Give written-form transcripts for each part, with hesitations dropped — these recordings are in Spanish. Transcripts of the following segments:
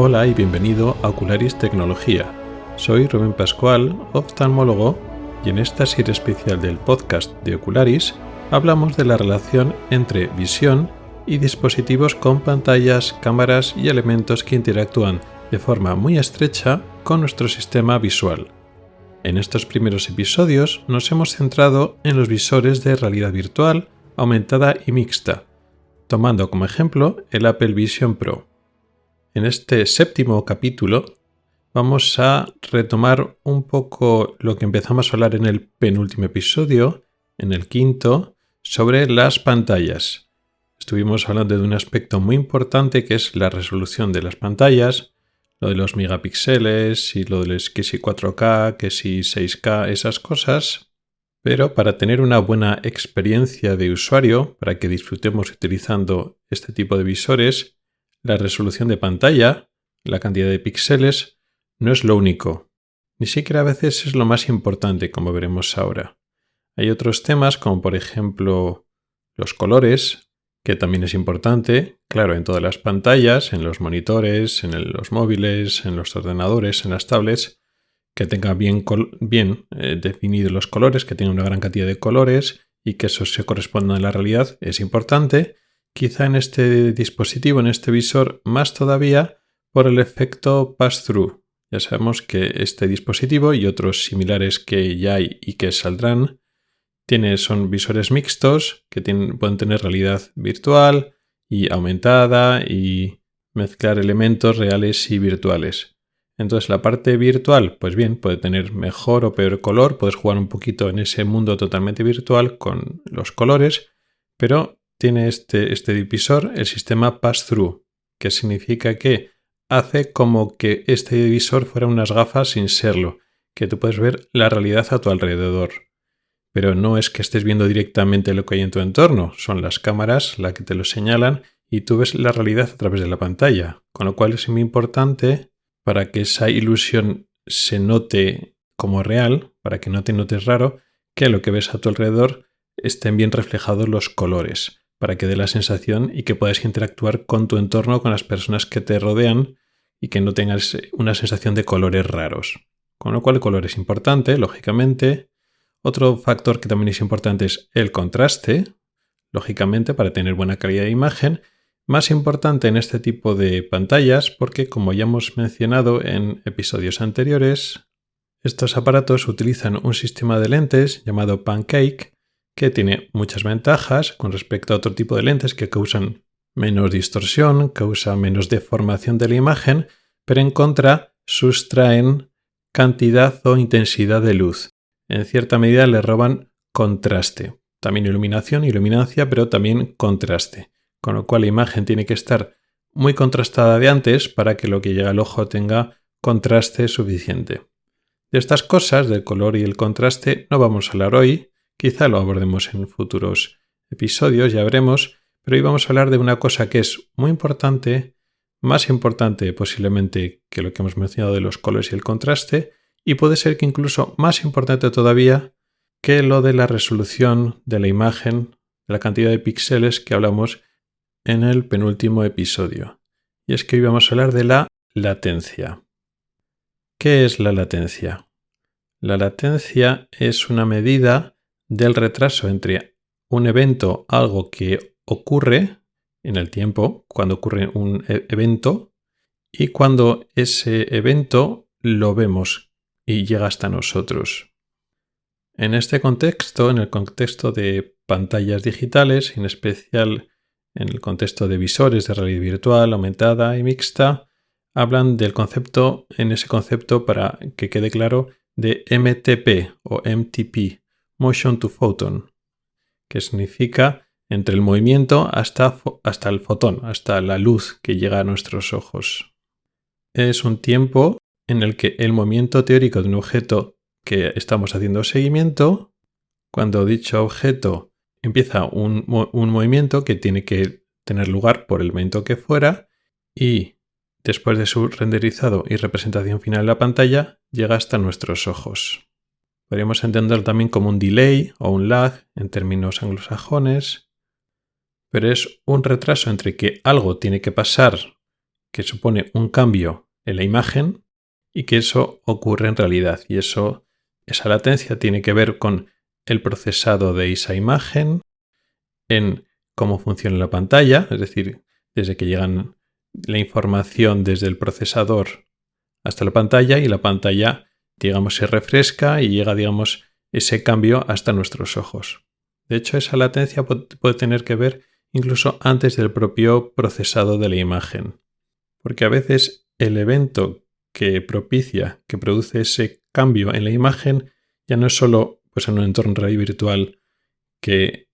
Hola y bienvenido a Ocularis Tecnología. Soy Rubén Pascual, oftalmólogo, y en esta serie especial del podcast de Ocularis hablamos de la relación entre visión y dispositivos con pantallas, cámaras y elementos que interactúan de forma muy estrecha con nuestro sistema visual. En estos primeros episodios nos hemos centrado en los visores de realidad virtual, aumentada y mixta, tomando como ejemplo el Apple Vision Pro. En este séptimo capítulo vamos a retomar un poco lo que empezamos a hablar en el penúltimo episodio, en el quinto, sobre las pantallas. Estuvimos hablando de un aspecto muy importante que es la resolución de las pantallas, lo de los megapíxeles y lo de que si 4K, que si 6K, esas cosas. Pero para tener una buena experiencia de usuario, para que disfrutemos utilizando este tipo de visores, la resolución de pantalla, la cantidad de píxeles, no es lo único. Ni siquiera a veces es lo más importante, como veremos ahora. Hay otros temas, como por ejemplo los colores, que también es importante, claro, en todas las pantallas, en los monitores, en los móviles, en los ordenadores, en las tablets, que tengan bien definidos los colores, que tengan una gran cantidad de colores y que eso se corresponda a la realidad, es importante. Quizá en este dispositivo, en este visor, más todavía por el efecto pass-through. Ya sabemos que este dispositivo y otros similares que ya hay y que saldrán son visores mixtos que pueden tener realidad virtual y aumentada y mezclar elementos reales y virtuales. Entonces la parte virtual, pues bien, puede tener mejor o peor color, puedes jugar un poquito en ese mundo totalmente virtual con los colores, pero tiene este divisor el sistema pass-through, que significa que hace como que este divisor fuera unas gafas sin serlo, que tú puedes ver la realidad a tu alrededor. Pero no es que estés viendo directamente lo que hay en tu entorno, son las cámaras las que te lo señalan y tú ves la realidad a través de la pantalla, con lo cual es muy importante para que esa ilusión se note como real, para que no te notes raro, que lo que ves a tu alrededor estén bien reflejados los colores, para que dé la sensación y que puedas interactuar con tu entorno, con las personas que te rodean y que no tengas una sensación de colores raros. Con lo cual el color es importante, lógicamente. Otro factor que también es importante es el contraste, lógicamente, para tener buena calidad de imagen. Más importante en este tipo de pantallas porque, como ya hemos mencionado en episodios anteriores, estos aparatos utilizan un sistema de lentes llamado Pancake que tiene muchas ventajas con respecto a otro tipo de lentes que causan menos distorsión, causan menos deformación de la imagen, pero en contra sustraen cantidad o intensidad de luz. En cierta medida le roban contraste. También iluminación y luminancia, pero también contraste. Con lo cual la imagen tiene que estar muy contrastada de antes para que lo que llega al ojo tenga contraste suficiente. De estas cosas, del color y el contraste, no vamos a hablar hoy. Quizá lo abordemos en futuros episodios, ya veremos. Pero hoy vamos a hablar de una cosa que es muy importante, más importante posiblemente que lo que hemos mencionado de los colores y el contraste, y puede ser que incluso más importante todavía que lo de la resolución de la imagen, de la cantidad de píxeles que hablamos en el penúltimo episodio. Y es que hoy vamos a hablar de la latencia. ¿Qué es la latencia? La latencia es una medida del retraso entre un evento, algo que ocurre en el tiempo, cuando ocurre un evento, y cuando ese evento lo vemos y llega hasta nosotros. En este contexto, en el contexto de pantallas digitales, en especial en el contexto de visores de realidad virtual, aumentada y mixta, hablan del concepto, en ese concepto, para que quede claro, de MTP o MTP, Motion to Photon, que significa entre el movimiento hasta el fotón, hasta la luz que llega a nuestros ojos. Es un tiempo en el que el movimiento teórico de un objeto que estamos haciendo seguimiento, cuando dicho objeto empieza un movimiento que tiene que tener lugar por el momento que fuera y después de su renderizado y representación final en la pantalla llega hasta nuestros ojos. Podríamos entenderlo también como un delay o un lag en términos anglosajones, pero es un retraso entre que algo tiene que pasar, que supone un cambio en la imagen y que eso ocurre en realidad. Y esa latencia tiene que ver con el procesado de esa imagen, en cómo funciona la pantalla, es decir, desde que llegan la información desde el procesador hasta la pantalla, y la pantalla, digamos, se refresca y llega, digamos, ese cambio hasta nuestros ojos. De hecho, esa latencia puede tener que ver incluso antes del propio procesado de la imagen, porque a veces el evento que produce ese cambio en la imagen, ya no es solo pues, en un entorno real virtual que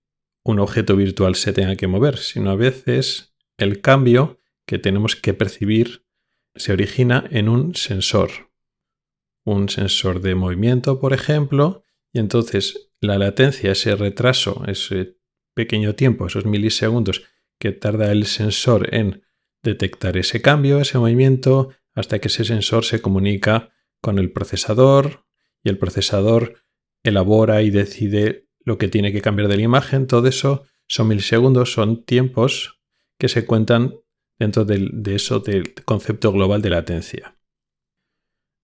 un objeto virtual se tenga que mover, sino a veces el cambio que tenemos que percibir se origina en un sensor de movimiento, por ejemplo, y entonces la latencia, ese retraso, ese pequeño tiempo, esos milisegundos que tarda el sensor en detectar ese cambio, ese movimiento, hasta que ese sensor se comunica con el procesador y el procesador elabora y decide lo que tiene que cambiar de la imagen. Todo eso son milisegundos, son tiempos que se cuentan dentro de eso del concepto global de latencia.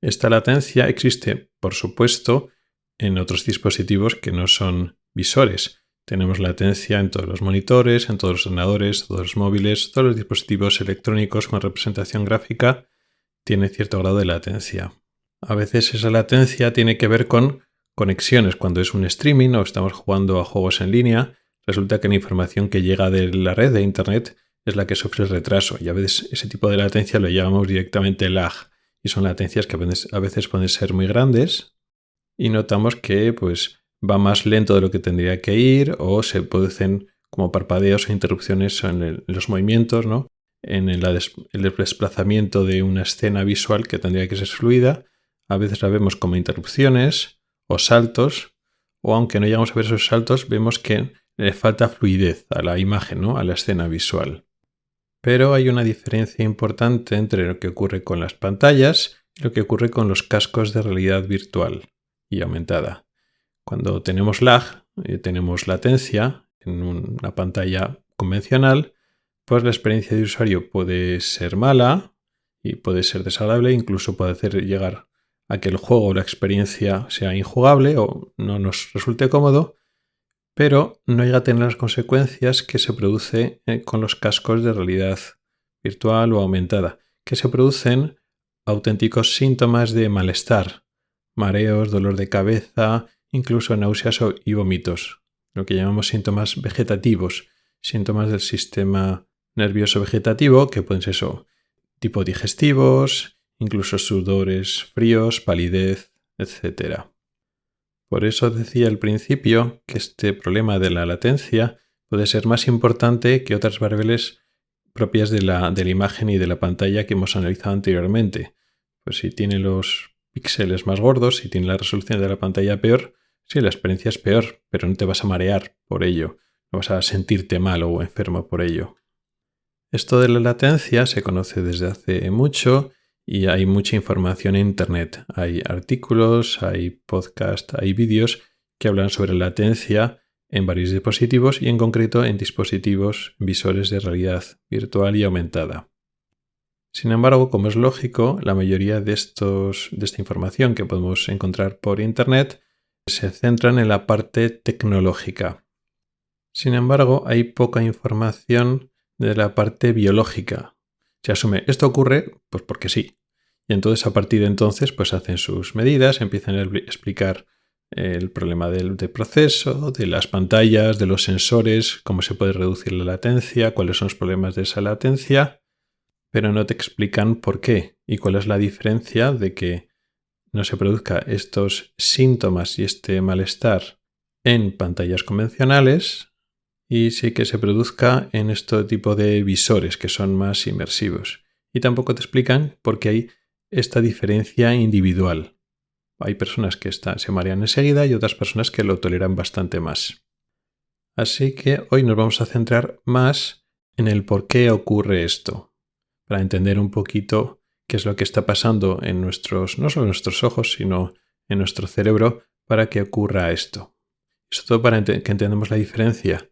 Esta latencia existe, por supuesto, en otros dispositivos que no son visores. Tenemos latencia en todos los monitores, en todos los ordenadores, todos los móviles, todos los dispositivos electrónicos con representación gráfica tienen cierto grado de latencia. A veces esa latencia tiene que ver con conexiones. Cuando es un streaming o estamos jugando a juegos en línea, resulta que la información que llega de la red de Internet es la que sufre retraso, y a veces ese tipo de latencia lo llamamos directamente lag, y son latencias que a veces pueden ser muy grandes y notamos que pues, va más lento de lo que tendría que ir, o se producen como parpadeos o interrupciones en los movimientos, ¿no? En el desplazamiento de una escena visual que tendría que ser fluida. A veces la vemos como interrupciones o saltos, o aunque no llegamos a ver esos saltos, vemos que le falta fluidez a la imagen, ¿no? A la escena visual. Pero hay una diferencia importante entre lo que ocurre con las pantallas y lo que ocurre con los cascos de realidad virtual y aumentada. Cuando tenemos lag, tenemos latencia en una pantalla convencional, pues la experiencia de usuario puede ser mala y puede ser desagradable, incluso puede hacer llegar a que el juego o la experiencia sea injugable o no nos resulte cómodo, pero no llega a tener las consecuencias que se produce con los cascos de realidad virtual o aumentada, que se producen auténticos síntomas de malestar, mareos, dolor de cabeza, incluso náuseas y vómitos, lo que llamamos síntomas vegetativos, síntomas del sistema nervioso vegetativo, que pueden ser tipo digestivos, incluso sudores fríos, palidez, etc. Por eso decía al principio que este problema de la latencia puede ser más importante que otras variables propias de la imagen y de la pantalla que hemos analizado anteriormente. Pues si tiene los píxeles más gordos, si tiene la resolución de la pantalla peor, sí, la experiencia es peor, pero no te vas a marear por ello, no vas a sentirte mal o enfermo por ello. Esto de la latencia se conoce desde hace mucho y hay mucha información en Internet. Hay artículos, hay podcasts, hay vídeos que hablan sobre latencia en varios dispositivos y en concreto en dispositivos visores de realidad virtual y aumentada. Sin embargo, como es lógico, la mayoría de esta información que podemos encontrar por Internet se centran en la parte tecnológica. Sin embargo, hay poca información de la parte biológica. Se asume, esto ocurre pues porque sí. Y entonces a partir de entonces pues hacen sus medidas, empiezan a explicar el problema del proceso, de las pantallas, de los sensores, cómo se puede reducir la latencia, cuáles son los problemas de esa latencia, pero no te explican por qué y cuál es la diferencia de que no se produzca estos síntomas y este malestar en pantallas convencionales y sí que se produzca en este tipo de visores que son más inmersivos. Y tampoco te explican por qué hay esta diferencia individual. Hay personas que se marean enseguida y otras personas que lo toleran bastante más. Así que hoy nos vamos a centrar más en el por qué ocurre esto, para entender un poquito qué es lo que está pasando en no solo en nuestros ojos, sino en nuestro cerebro para que ocurra esto. Y sobre todo para que entendamos la diferencia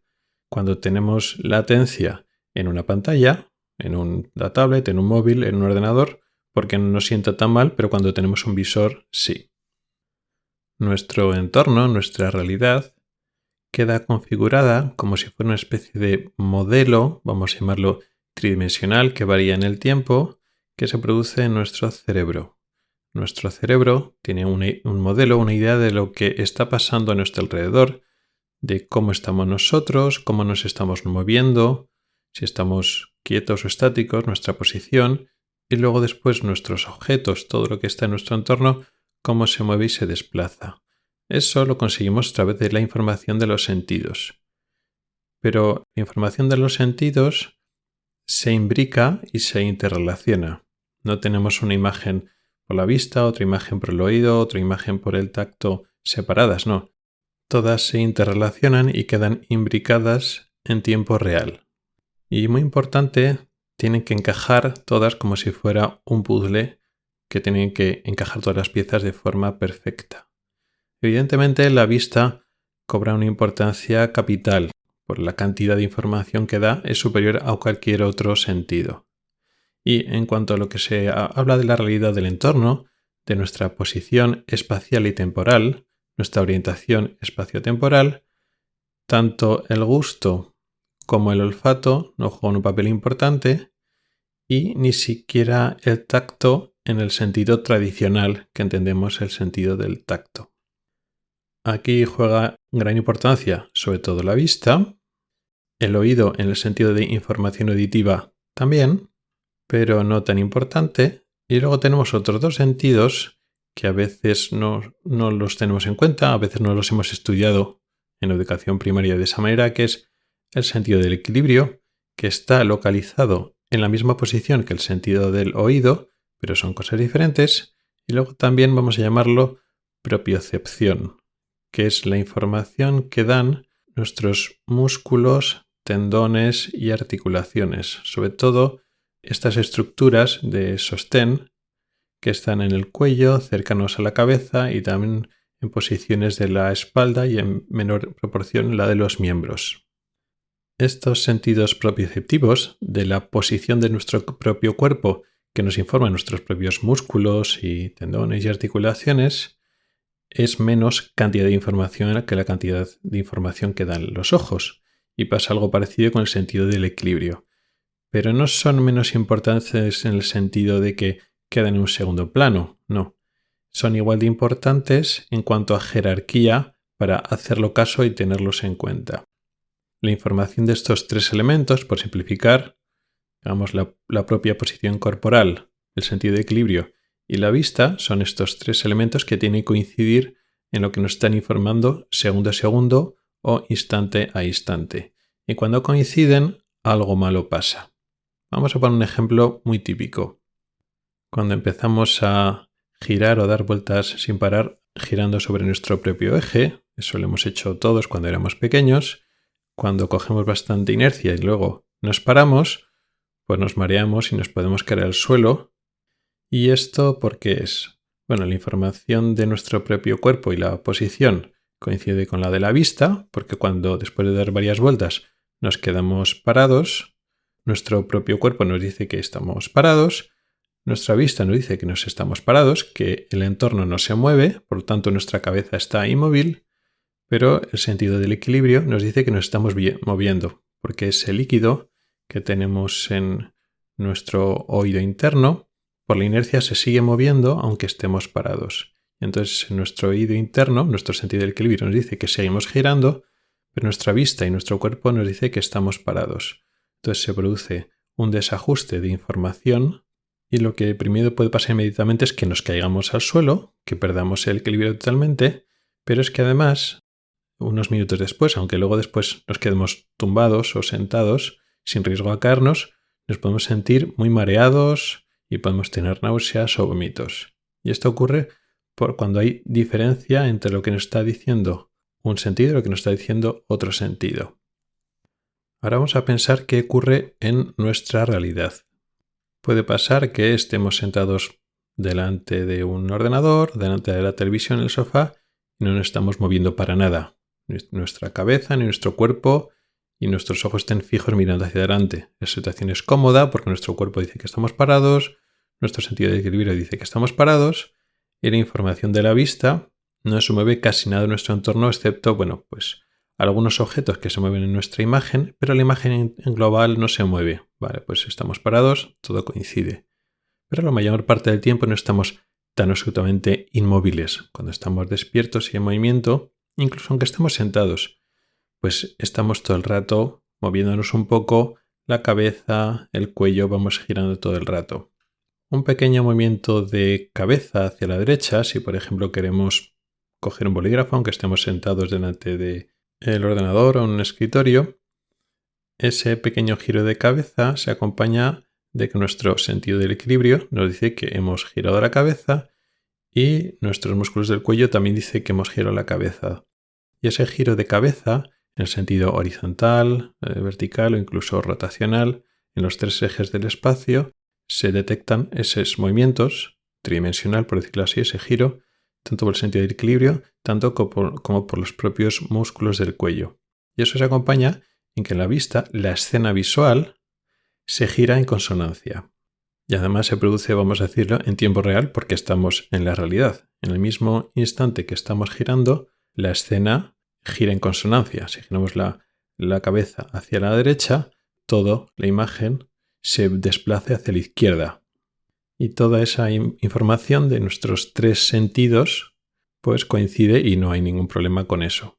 cuando tenemos latencia en una pantalla en una tablet, en un móvil, en un ordenador, porque no nos sienta tan mal, pero cuando tenemos un visor, sí. Nuestro entorno, nuestra realidad, queda configurada como si fuera una especie de modelo, vamos a llamarlo tridimensional, que varía en el tiempo, que se produce en nuestro cerebro. Nuestro cerebro tiene un modelo, una idea de lo que está pasando a nuestro alrededor, de cómo estamos nosotros, cómo nos estamos moviendo, si estamos quietos o estáticos, nuestra posición, y luego después nuestros objetos, todo lo que está en nuestro entorno, cómo se mueve y se desplaza. Eso lo conseguimos a través de la información de los sentidos. Pero la información de los sentidos se imbrica y se interrelaciona. No tenemos una imagen por la vista, otra imagen por el oído, otra imagen por el tacto separadas, no. Todas se interrelacionan y quedan imbricadas en tiempo real. Y muy importante, tienen que encajar todas como si fuera un puzzle que tienen que encajar todas las piezas de forma perfecta. Evidentemente, la vista cobra una importancia capital, por la cantidad de información que da es superior a cualquier otro sentido. Y en cuanto a lo que se habla de la realidad del entorno, de nuestra posición espacial y temporal, nuestra orientación espaciotemporal, tanto el gusto como el olfato no juegan un papel importante y ni siquiera el tacto en el sentido tradicional que entendemos el sentido del tacto. Aquí juega gran importancia sobre todo la vista, el oído en el sentido de información auditiva también, pero no tan importante, y luego tenemos otros dos sentidos que a veces no los tenemos en cuenta, a veces no los hemos estudiado en educación primaria de esa manera, que es el sentido del equilibrio, que está localizado en la misma posición que el sentido del oído, pero son cosas diferentes, y luego también vamos a llamarlo propiocepción, que es la información que dan nuestros músculos, tendones y articulaciones, sobre todo estas estructuras de sostén que están en el cuello, cercanos a la cabeza y también en posiciones de la espalda y en menor proporción la de los miembros. Estos sentidos propioceptivos de la posición de nuestro propio cuerpo que nos informan nuestros propios músculos y tendones y articulaciones es menos cantidad de información que la cantidad de información que dan los ojos, y pasa algo parecido con el sentido del equilibrio. Pero no son menos importantes en el sentido de que quedan en un segundo plano, no. Son igual de importantes en cuanto a jerarquía para hacerlo caso y tenerlos en cuenta. La información de estos tres elementos, por simplificar, digamos la propia posición corporal, el sentido de equilibrio y la vista, son estos tres elementos que tienen que coincidir en lo que nos están informando segundo a segundo o instante a instante. Y cuando coinciden, algo malo pasa. Vamos a poner un ejemplo muy típico. Cuando empezamos a girar o dar vueltas sin parar, girando sobre nuestro propio eje, eso lo hemos hecho todos cuando éramos pequeños, cuando cogemos bastante inercia y luego nos paramos, pues nos mareamos y nos podemos caer al suelo. ¿Y esto por qué es? Bueno, la información de nuestro propio cuerpo y la posición coincide con la de la vista, porque cuando después de dar varias vueltas nos quedamos parados, nuestro propio cuerpo nos dice que estamos parados, nuestra vista nos dice que nos estamos parados, que el entorno no se mueve, por lo tanto nuestra cabeza está inmóvil, pero el sentido del equilibrio nos dice que nos estamos moviendo, porque ese líquido que tenemos en nuestro oído interno, por la inercia se sigue moviendo aunque estemos parados. Entonces nuestro oído interno, nuestro sentido del equilibrio nos dice que seguimos girando, pero nuestra vista y nuestro cuerpo nos dice que estamos parados. Entonces se produce un desajuste de información y lo que primero puede pasar inmediatamente es que nos caigamos al suelo, que perdamos el equilibrio totalmente, pero es que además, unos minutos después, aunque luego después nos quedemos tumbados o sentados, sin riesgo a caernos, nos podemos sentir muy mareados y podemos tener náuseas o vómitos. Y esto ocurre por cuando hay diferencia entre lo que nos está diciendo un sentido y lo que nos está diciendo otro sentido. Ahora vamos a pensar qué ocurre en nuestra realidad. Puede pasar que estemos sentados delante de un ordenador, delante de la televisión en el sofá y no nos estamos moviendo para nada. Nuestra cabeza ni nuestro cuerpo y nuestros ojos estén fijos mirando hacia adelante. La situación es cómoda porque nuestro cuerpo dice que estamos parados, nuestro sentido de equilibrio dice que estamos parados y la información de la vista no se mueve casi nada en nuestro entorno excepto, pues algunos objetos que se mueven en nuestra imagen, pero la imagen en global no se mueve. Vale, pues estamos parados, todo coincide. Pero la mayor parte del tiempo no estamos tan absolutamente inmóviles. Cuando estamos despiertos y en movimiento, incluso aunque estemos sentados, pues estamos todo el rato moviéndonos un poco, la cabeza, el cuello, vamos girando todo el rato. Un pequeño movimiento de cabeza hacia la derecha, si por ejemplo queremos coger un bolígrafo, aunque estemos sentados delante del ordenador o en un escritorio, ese pequeño giro de cabeza se acompaña de que nuestro sentido del equilibrio nos dice que hemos girado la cabeza y nuestros músculos del cuello también dice que hemos girado la cabeza. Y ese giro de cabeza, en el sentido horizontal, vertical o incluso rotacional, en los tres ejes del espacio, se detectan esos movimientos, tridimensional por decirlo así, ese giro, tanto por el sentido del equilibrio, tanto como por los propios músculos del cuello. Y eso se acompaña en que en la vista, la escena visual se gira en consonancia. Y además se produce, vamos a decirlo, en tiempo real porque estamos en la realidad. En el mismo instante que estamos girando, la escena gira en consonancia. Si giramos la cabeza hacia la derecha, toda la imagen se desplaza hacia la izquierda. Y toda esa información de nuestros tres sentidos pues coincide y no hay ningún problema con eso.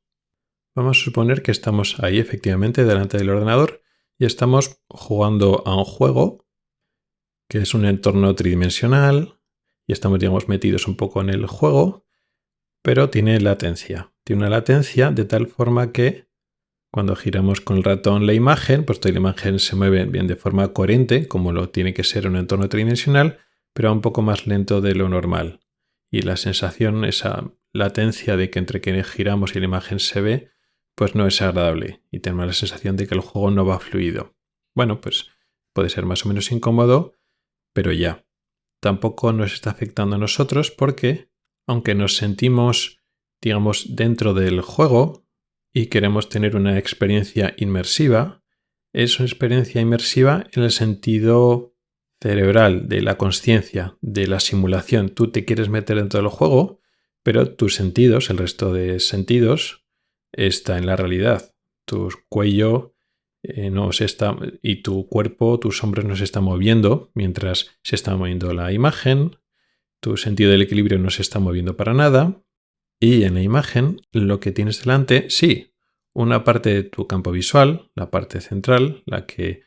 Vamos a suponer que estamos ahí efectivamente delante del ordenador y estamos jugando a un juego que es un entorno tridimensional y estamos, metidos un poco en el juego, pero tiene latencia. Tiene una latencia de tal forma que cuando giramos con el ratón la imagen, pues toda la imagen se mueve bien de forma coherente, como lo tiene que ser en un entorno tridimensional, pero un poco más lento de lo normal. Y la sensación, esa latencia de que entre que giramos y la imagen se ve, pues no es agradable y tenemos la sensación de que el juego no va fluido. Bueno, pues puede ser más o menos incómodo, pero ya. Tampoco nos está afectando a nosotros porque, aunque nos sentimos, dentro del juego y queremos tener una experiencia inmersiva, es una experiencia inmersiva en el sentido cerebral, de la consciencia, de la simulación. Tú te quieres meter dentro del juego, pero tus sentidos, el resto de sentidos, está en la realidad. Tu cuello no se está, y tu cuerpo, tus hombros no se están moviendo mientras se está moviendo la imagen. Tu sentido del equilibrio no se está moviendo para nada. Y en la imagen, lo que tienes delante, sí, una parte de tu campo visual, la parte central, la que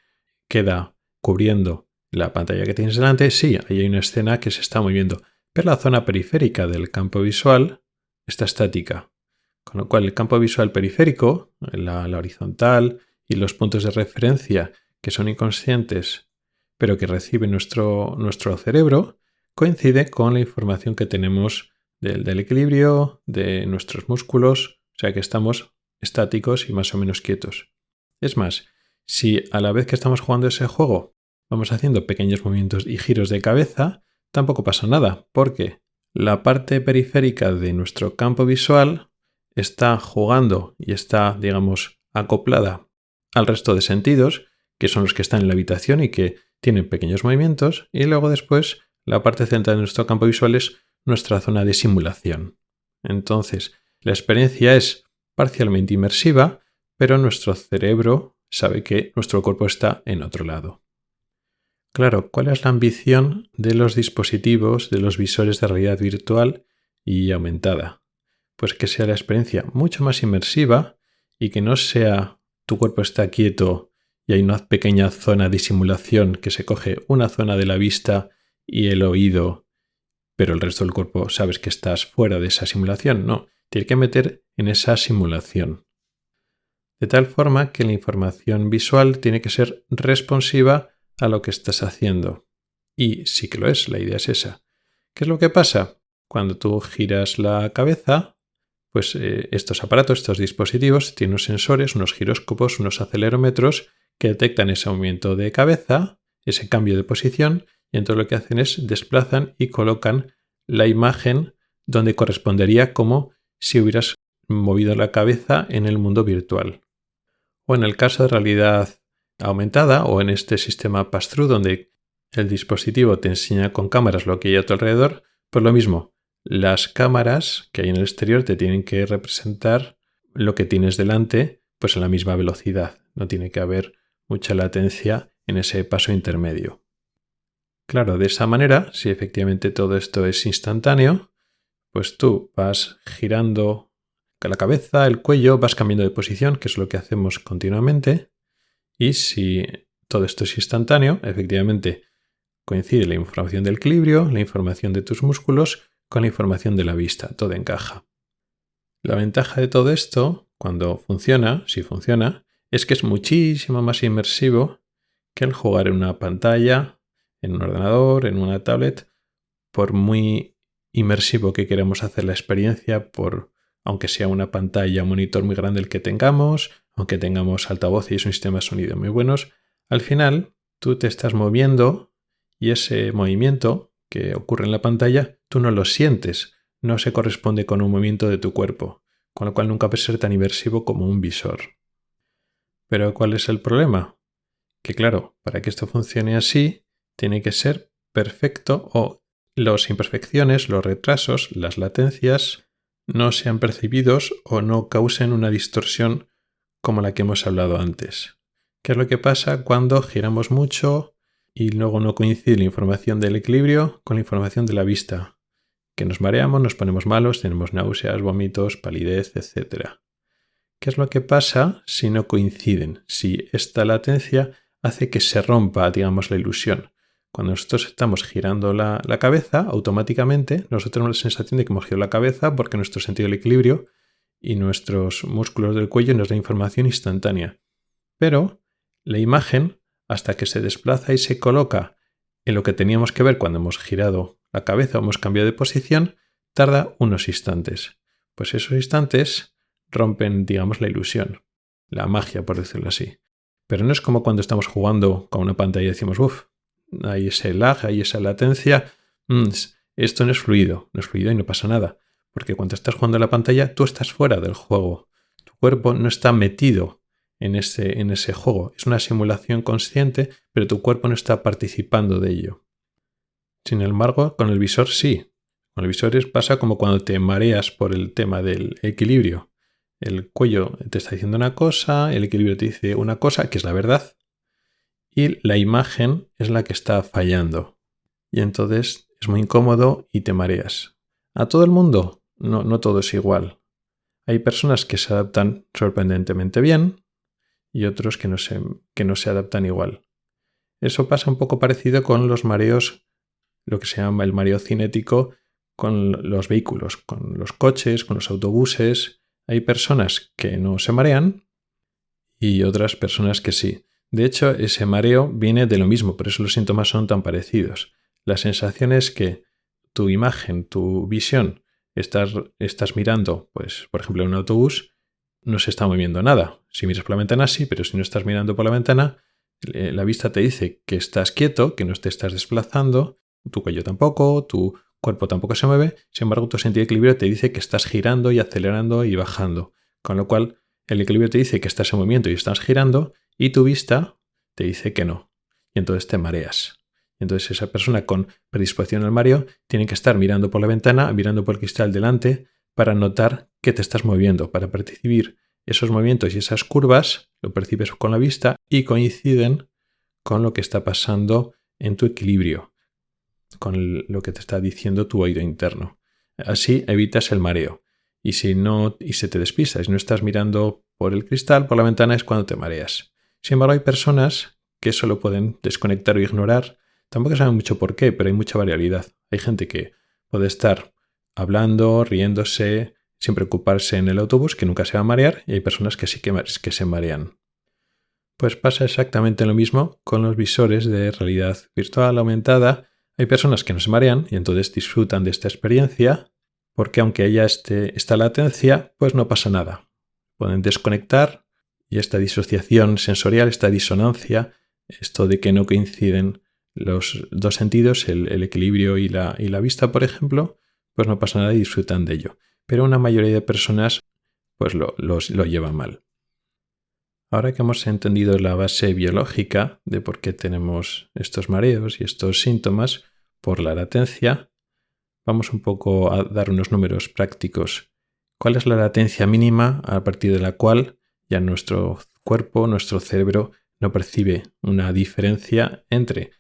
queda cubriendo la pantalla que tienes delante, sí, ahí hay una escena que se está moviendo. Pero la zona periférica del campo visual está estática. Con lo cual el campo visual periférico, la horizontal y los puntos de referencia que son inconscientes pero que recibe nuestro cerebro, coincide con la información que tenemos del equilibrio, de nuestros músculos, o sea que estamos estáticos y más o menos quietos. Es más, si a la vez que estamos jugando ese juego vamos haciendo pequeños movimientos y giros de cabeza, tampoco pasa nada, porque la parte periférica de nuestro campo visual está jugando y está, acoplada al resto de sentidos, que son los que están en la habitación y que tienen pequeños movimientos, y luego después la parte central de nuestro campo visual es nuestra zona de simulación. Entonces, la experiencia es parcialmente inmersiva, pero nuestro cerebro sabe que nuestro cuerpo está en otro lado. Claro, ¿cuál es la ambición de los dispositivos, de los visores de realidad virtual y aumentada? Pues que sea la experiencia mucho más inmersiva y que no sea tu cuerpo está quieto y hay una pequeña zona de simulación que se coge una zona de la vista y el oído, pero el resto del cuerpo sabes que estás fuera de esa simulación. No, tienes que meter en esa simulación. De tal forma que la información visual tiene que ser responsiva a lo que estás haciendo. Y sí que lo es, la idea es esa. ¿Qué es lo que pasa? Cuando tú giras la cabeza, pues estos aparatos, estos dispositivos, tienen unos sensores, unos giróscopos, unos acelerómetros que detectan ese movimiento de cabeza, ese cambio de posición, y entonces lo que hacen es desplazan y colocan la imagen donde correspondería como si hubieras movido la cabeza en el mundo virtual. O en el caso de realidad aumentada o en este sistema pass-through donde el dispositivo te enseña con cámaras lo que hay a tu alrededor, pues lo mismo, las cámaras que hay en el exterior te tienen que representar lo que tienes delante pues a la misma velocidad. No tiene que haber mucha latencia en ese paso intermedio. Claro, de esa manera, si efectivamente todo esto es instantáneo, pues tú vas girando la cabeza, el cuello, vas cambiando de posición, que es lo que hacemos continuamente. Y si todo esto es instantáneo, efectivamente coincide la información del equilibrio, la información de tus músculos con la información de la vista, todo encaja. La ventaja de todo esto, cuando funciona, si funciona, es que es muchísimo más inmersivo que el jugar en una pantalla, en un ordenador, en una tablet, por muy inmersivo que queramos hacer la experiencia, aunque sea una pantalla, un monitor muy grande el que tengamos, aunque tengamos altavoces y un sistema de sonido muy buenos, al final tú te estás moviendo y ese movimiento que ocurre en la pantalla tú no lo sientes, no se corresponde con un movimiento de tu cuerpo, con lo cual nunca puede ser tan inmersivo como un visor. Pero ¿cuál es el problema? Que claro, para que esto funcione así, tiene que ser perfecto o las imperfecciones, los retrasos, las latencias no sean percibidos o no causen una distorsión como la que hemos hablado antes. ¿Qué es lo que pasa cuando giramos mucho y luego no coincide la información del equilibrio con la información de la vista? Que nos mareamos, nos ponemos malos, tenemos náuseas, vómitos, palidez, etc. ¿Qué es lo que pasa si no coinciden? Si esta latencia hace que se rompa, digamos, la ilusión. Cuando nosotros estamos girando la cabeza, automáticamente nosotros tenemos la sensación de que hemos girado la cabeza porque nuestro sentido del equilibrio y nuestros músculos del cuello nos da información instantánea. Pero la imagen, hasta que se desplaza y se coloca en lo que teníamos que ver cuando hemos girado la cabeza o hemos cambiado de posición, tarda unos instantes. Pues esos instantes rompen, digamos, la ilusión, la magia, por decirlo así. Pero no es como cuando estamos jugando con una pantalla y decimos, hay ese lag, hay esa latencia, esto no es fluido y no pasa nada. Porque cuando estás jugando a la pantalla, tú estás fuera del juego. Tu cuerpo no está metido en ese juego. Es una simulación consciente, pero tu cuerpo no está participando de ello. Sin embargo, con el visor sí. Con el visor pasa como cuando te mareas por el tema del equilibrio. El cuello te está diciendo una cosa, el equilibrio te dice una cosa, que es la verdad, y la imagen es la que está fallando. Y entonces es muy incómodo y te mareas. ¿A todo el mundo? No todo es igual. Hay personas que se adaptan sorprendentemente bien y otros que no se adaptan igual. Eso pasa un poco parecido con los mareos, lo que se llama el mareo cinético, con los vehículos, con los coches, con los autobuses. Hay personas que no se marean y otras personas que sí. De hecho, ese mareo viene de lo mismo, por eso los síntomas son tan parecidos. La sensación es que tu imagen, tu visión, estás mirando, pues, por ejemplo, en un autobús, no se está moviendo nada. Si miras por la ventana, sí, pero si no estás mirando por la ventana, la vista te dice que estás quieto, que no te estás desplazando, tu cuello tampoco, tu cuerpo tampoco se mueve, sin embargo, tu sentido de equilibrio te dice que estás girando y acelerando y bajando, con lo cual el equilibrio te dice que estás en movimiento y estás girando y tu vista te dice que no, y entonces te mareas. Entonces esa persona con predisposición al mareo tiene que estar mirando por la ventana, mirando por el cristal delante para notar que te estás moviendo, para percibir esos movimientos y esas curvas, lo percibes con la vista y coinciden con lo que está pasando en tu equilibrio, con lo que te está diciendo tu oído interno. Así evitas el mareo. Y si se te despista, si no estás mirando por el cristal, por la ventana, es cuando te mareas. Sin embargo, hay personas que eso lo pueden desconectar o ignorar. Tampoco saben mucho por qué, pero hay mucha variabilidad. Hay gente que puede estar hablando, riéndose, sin preocuparse en el autobús, que nunca se va a marear, y hay personas que sí que se marean. Pues pasa exactamente lo mismo con los visores de realidad virtual aumentada. Hay personas que no se marean y entonces disfrutan de esta experiencia, porque aunque haya esta latencia, pues no pasa nada. Pueden desconectar y esta disociación sensorial, esta disonancia, esto de que no coinciden los dos sentidos, el equilibrio y la vista, por ejemplo, pues no pasa nada y disfrutan de ello. Pero una mayoría de personas pues lo lleva mal. Ahora que hemos entendido la base biológica de por qué tenemos estos mareos y estos síntomas por la latencia, vamos un poco a dar unos números prácticos. ¿Cuál es la latencia mínima a partir de la cual ya nuestro cuerpo, nuestro cerebro, no percibe una diferencia entre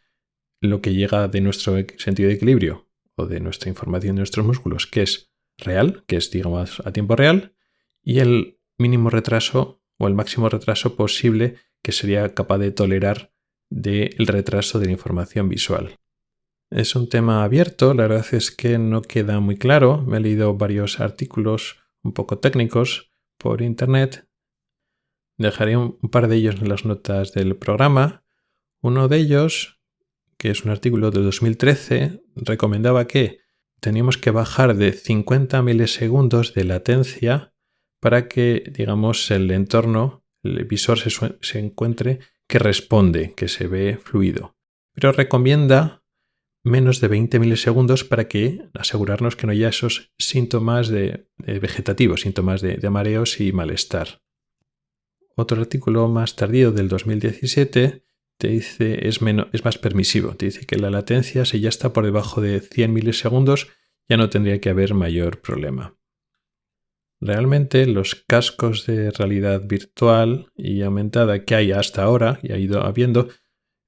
lo que llega de nuestro sentido de equilibrio o de nuestra información de nuestros músculos, que es real, que es, digamos, a tiempo real, y el mínimo retraso o el máximo retraso posible que sería capaz de tolerar del retraso de la información visual? Es un tema abierto, la verdad es que no queda muy claro. Me he leído varios artículos un poco técnicos por internet. Dejaré un par de ellos en las notas del programa. Uno de ellos, que es un artículo de 2013, recomendaba que teníamos que bajar de 50 milisegundos de latencia para que, digamos, el entorno, el visor se encuentre que responde, que se ve fluido. Pero recomienda menos de 20 milisegundos para que asegurarnos que no haya esos síntomas vegetativos, síntomas de mareos y malestar. Otro artículo más tardío del 2017 te dice es más permisivo. Te dice que la latencia, si ya está por debajo de 100 milisegundos, ya no tendría que haber mayor problema. Realmente los cascos de realidad virtual y aumentada que hay hasta ahora, y ha ido habiendo,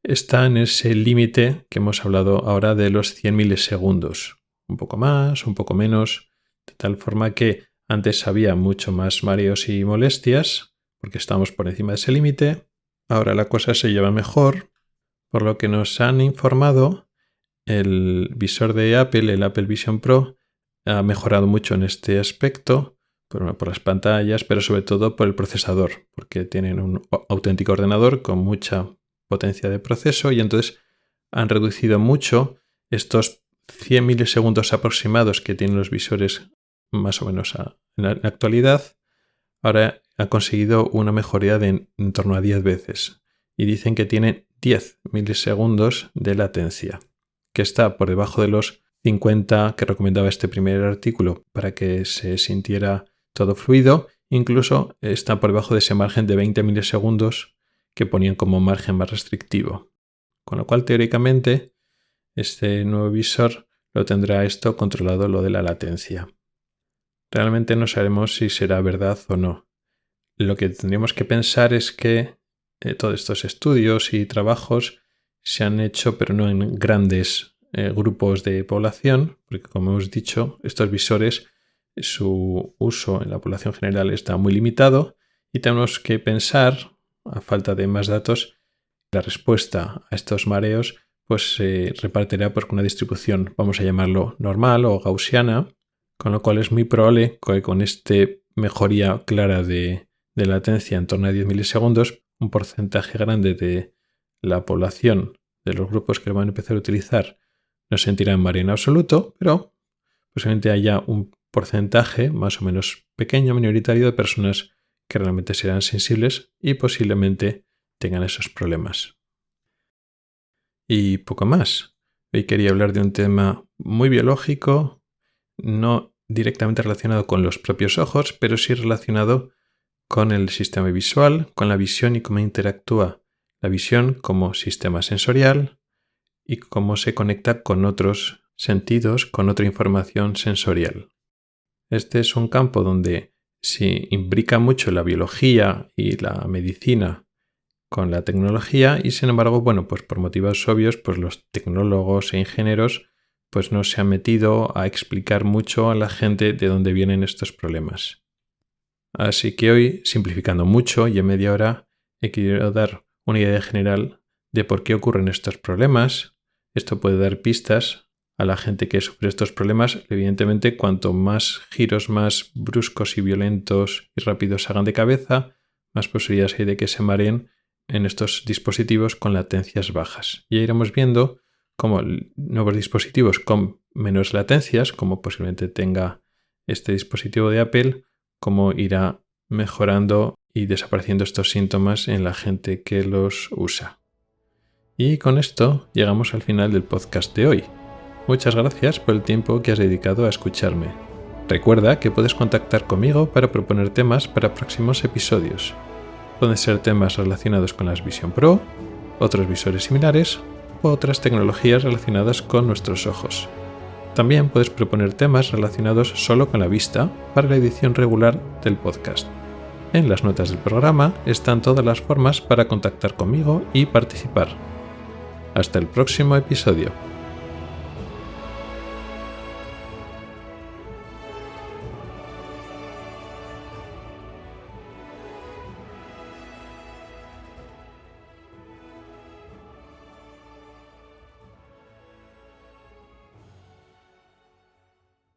está en ese límite que hemos hablado ahora de los 100 milisegundos. Un poco más, un poco menos, de tal forma que antes había mucho más mareos y molestias, porque estamos por encima de ese límite. Ahora la cosa se lleva mejor, por lo que nos han informado, el visor de Apple, el Apple Vision Pro, ha mejorado mucho en este aspecto, por las pantallas, pero sobre todo por el procesador, porque tienen un auténtico ordenador con mucha potencia de proceso y entonces han reducido mucho estos 100 milisegundos aproximados que tienen los visores más o menos en la actualidad. Ahora ha conseguido una mejoría de en torno a 10 veces y dicen que tiene 10 milisegundos de latencia, que está por debajo de los 50 que recomendaba este primer artículo para que se sintiera todo fluido. Incluso está por debajo de ese margen de 20 milisegundos que ponían como margen más restrictivo. Con lo cual, teóricamente, este nuevo visor lo tendrá esto controlado, lo de la latencia. Realmente no sabemos si será verdad o no. Lo que tendríamos que pensar es que todos estos estudios y trabajos se han hecho, pero no en grandes grupos de población, porque como hemos dicho, estos visores, su uso en la población general está muy limitado y tenemos que pensar, a falta de más datos, la respuesta a estos mareos pues se repartirá con una distribución, vamos a llamarlo normal o gaussiana, con lo cual es muy probable que con esta mejoría clara de latencia en torno a 10 milisegundos, un porcentaje grande de la población, de los grupos que lo van a empezar a utilizar, no sentirán mareo en absoluto, pero posiblemente haya un porcentaje más o menos pequeño, minoritario, de personas que realmente serán sensibles y posiblemente tengan esos problemas. Y poco más. Hoy quería hablar de un tema muy biológico, no directamente relacionado con los propios ojos, pero sí relacionado con el sistema visual, con la visión y cómo interactúa la visión como sistema sensorial y cómo se conecta con otros sentidos, con otra información sensorial. Este es un campo donde se imbrica mucho la biología y la medicina con la tecnología y sin embargo, pues por motivos obvios, pues los tecnólogos e ingenieros pues no se han metido a explicar mucho a la gente de dónde vienen estos problemas. Así que hoy, simplificando mucho y en media hora, he querido dar una idea general de por qué ocurren estos problemas. Esto puede dar pistas a la gente que sufre estos problemas. Evidentemente, cuanto más giros más bruscos y violentos y rápidos hagan de cabeza, más posibilidades hay de que se mareen en estos dispositivos con latencias bajas. Y iremos viendo cómo nuevos dispositivos con menores latencias, como posiblemente tenga este dispositivo de Apple, cómo irá mejorando y desapareciendo estos síntomas en la gente que los usa. Y con esto llegamos al final del podcast de hoy. Muchas gracias por el tiempo que has dedicado a escucharme. Recuerda que puedes contactar conmigo para proponer temas para próximos episodios. Pueden ser temas relacionados con las Vision Pro, otros visores similares o otras tecnologías relacionadas con nuestros ojos. También puedes proponer temas relacionados solo con la vista para la edición regular del podcast. En las notas del programa están todas las formas para contactar conmigo y participar. Hasta el próximo episodio.